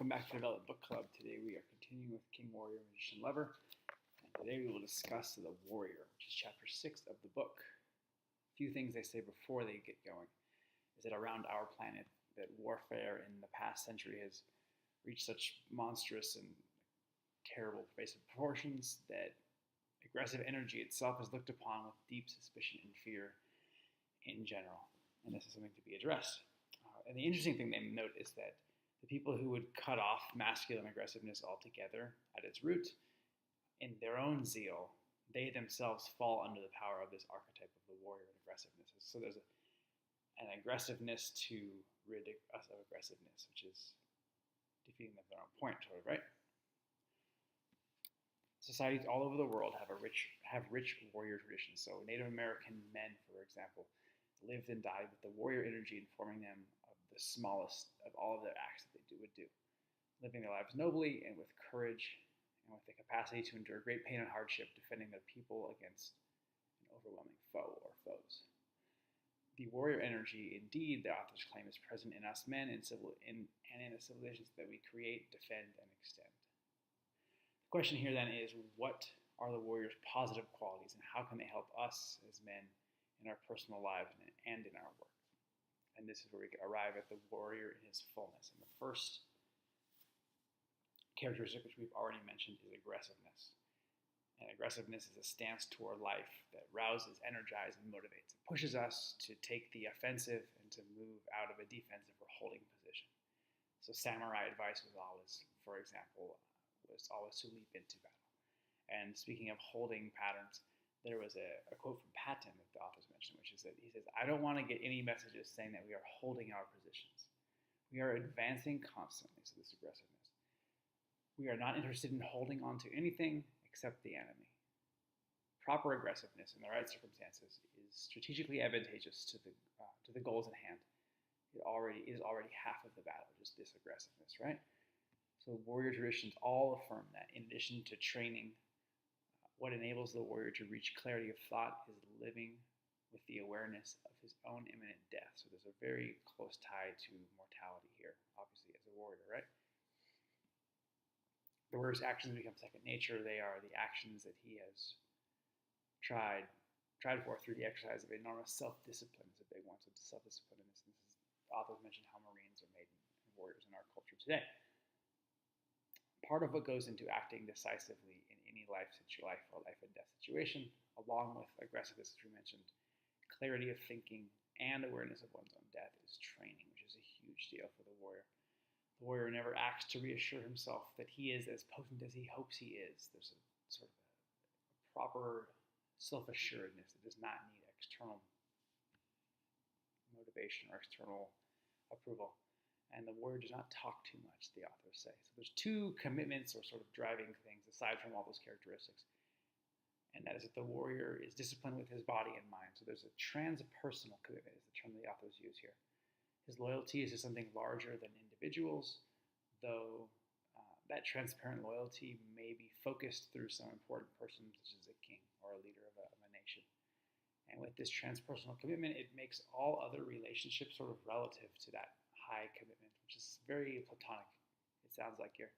welcome back to Develop Book Club. Today we are continuing with King, Warrior, Magician, Lover, and today we will discuss the Warrior, which is chapter 6 of the book. A few things they say before they get going is that around our planet, that warfare in the past century has reached such monstrous and terrible pervasive proportions that aggressive energy itself is looked upon with deep suspicion and fear in general, and this is something to be addressed. And the interesting thing they note is that the people who would cut off masculine aggressiveness altogether at its root, in their own zeal, they themselves fall under the power of this archetype of the warrior and aggressiveness. So there's an aggressiveness to rid us of aggressiveness, which is defeating them at their own point, sort of, right? Societies all over the world have rich warrior traditions. So Native American men, for example, lived and died with the warrior energy informing them of the smallest of all of their acts that they would do, living their lives nobly and with courage and with the capacity to endure great pain and hardship, defending their people against an overwhelming foe or foes. The warrior energy, indeed, the authors claim, is present in us men and in the civilizations that we create, defend, and extend. The question here then is, what are the warrior's positive qualities and how can they help us as men in our personal lives and in our work? And this is where we arrive at the warrior in his fullness. And the first characteristic, which we've already mentioned, is aggressiveness. And aggressiveness is a stance toward life that rouses, energizes, and motivates. It pushes us to take the offensive and to move out of a defensive or holding position. So samurai advice was always, for example, to leap into battle. And speaking of holding patterns, there was a quote from Patton that the authors mentioned, which is that he says, "I don't want to get any messages saying that we are holding our positions. We are advancing constantly," so this aggressiveness. "We are not interested in holding on to anything except the enemy." Proper aggressiveness in the right circumstances is strategically advantageous to the goals at hand. It is already half of the battle, just this aggressiveness, right? So warrior traditions all affirm that in addition to training, what enables the warrior to reach clarity of thought is living with the awareness of his own imminent death. So there's a very close tie to mortality here, obviously, as a warrior, right? The warrior's actions become second nature. They are the actions that he has tried for through the exercise of enormous self-discipline is a big one. So self-discipline in this instance, authors mentioned how Marines are made and warriors in our culture today. Part of what goes into acting decisively in any life or life and death situation, along with aggressiveness, as we mentioned, clarity of thinking and awareness of one's own death, is training, which is a huge deal for the warrior. The warrior never acts to reassure himself that he is as potent as he hopes he is. There's a sort of a proper self-assuredness that does not need external motivation or external approval. And the warrior does not talk too much, the authors say. So there's two commitments or sort of driving things aside from all those characteristics. And that is that the warrior is disciplined with his body and mind. So there's a transpersonal commitment is the term the authors use here. His loyalty is to something larger than individuals, though that transparent loyalty may be focused through some important person, such as a king or a leader of a nation. And with this transpersonal commitment, it makes all other relationships sort of relative to that high commitment, which is very platonic, it sounds like here.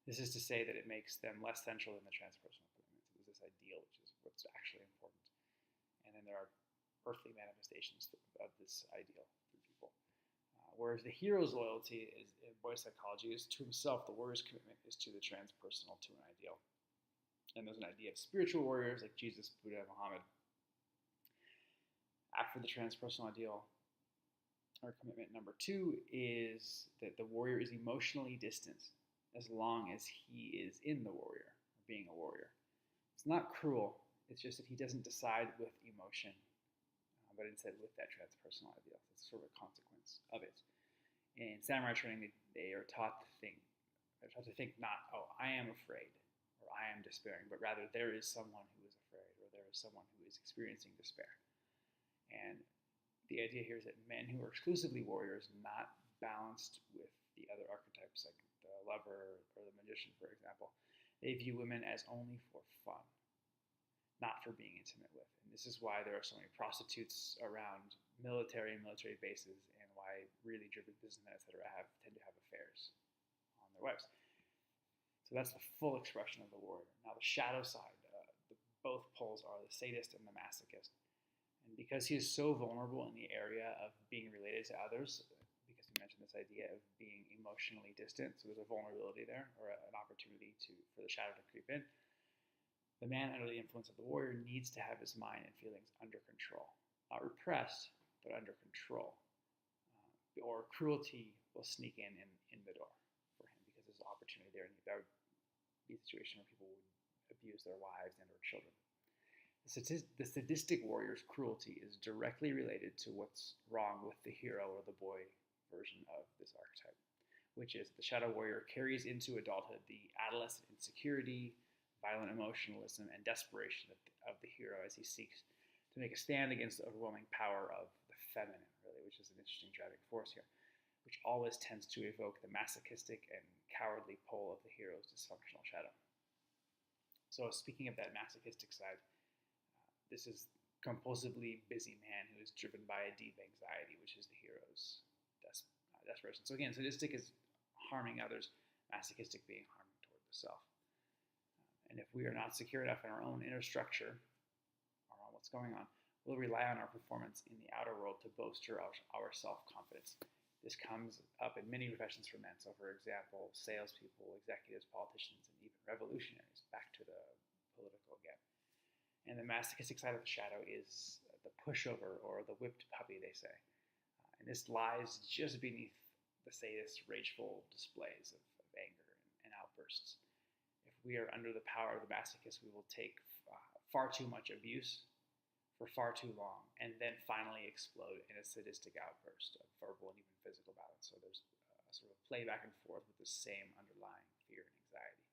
This is to say that it makes them less central than the transpersonal commitment. So there's this ideal, which is what's actually important. And then there are earthly manifestations of this ideal through people. Whereas the hero's loyalty in boy psychology is to himself, the warrior's commitment is to the transpersonal, to an ideal. And there's an idea of spiritual warriors like Jesus, Buddha, Muhammad. After the transpersonal ideal, our commitment number 2 is that the warrior is emotionally distant as long as he is in the warrior, or being a warrior. It's not cruel, it's just that he doesn't decide with emotion, but instead with that transpersonal ideal. It's sort of a consequence of it. In samurai training, they are taught to think not, "Oh, I am afraid," or "I am despairing," but rather there is someone who is afraid, or there is someone who is experiencing despair. And the idea here is that men who are exclusively warriors, not balanced with the other archetypes, like the lover or the magician, for example, they view women as only for fun, not for being intimate with. And this is why there are so many prostitutes around military and military bases, and why really driven businessmen, etc., tend to have affairs on their wives. So that's the full expression of the warrior. Now the shadow side, both poles are the sadist and the masochist. And because he is so vulnerable in the area of being related to others, because we mentioned this idea of being emotionally distant, so there's a vulnerability there, or an opportunity for the shadow to creep in, the man under the influence of the warrior needs to have his mind and feelings under control. Not repressed, but under control. Or cruelty will sneak in the door for him because there's an opportunity there, and that would be a situation where people would abuse their wives and or children. The sadistic warrior's cruelty is directly related to what's wrong with the hero or the boy version of this archetype, which is the shadow warrior carries into adulthood the adolescent insecurity, violent emotionalism, and desperation of the hero as he seeks to make a stand against the overwhelming power of the feminine, really, which is an interesting driving force here, which always tends to evoke the masochistic and cowardly pole of the hero's dysfunctional shadow. So speaking of that masochistic side, this is compulsively busy man who is driven by a deep anxiety, which is the hero's desperation. So again, sadistic is harming others, masochistic being harming toward the self. And if we are not secure enough in our own inner structure, or on what's going on, we'll rely on our performance in the outer world to bolster our self-confidence. This comes up in many professions for men. So for example, salespeople, executives, politicians, and even revolutionaries, back to the political again. And the masochistic side of the shadow is the pushover, or the whipped puppy, they say. And this lies just beneath the sadist's rageful displays of anger and outbursts. If we are under the power of the masochist, we will take far too much abuse for far too long, and then finally explode in a sadistic outburst of verbal and even physical violence. So there's a sort of play back and forth with the same underlying fear and anxiety,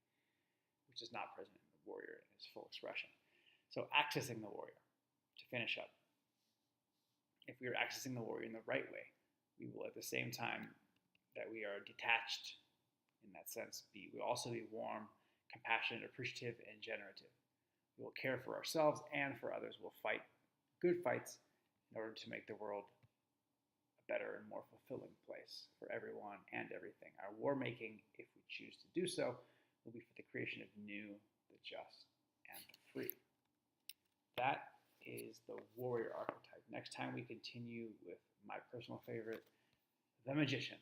which is not present in the warrior in his full expression. So accessing the warrior, to finish up. If we are accessing the warrior in the right way, we will at the same time that we are detached in that sense, we'll also be warm, compassionate, appreciative, and generative. We will care for ourselves and for others. We'll fight good fights in order to make the world a better and more fulfilling place for everyone and everything. Our war making, if we choose to do so, will be for the creation of new, the just, and the free. That is the warrior archetype. Next time we continue with my personal favorite, the magician.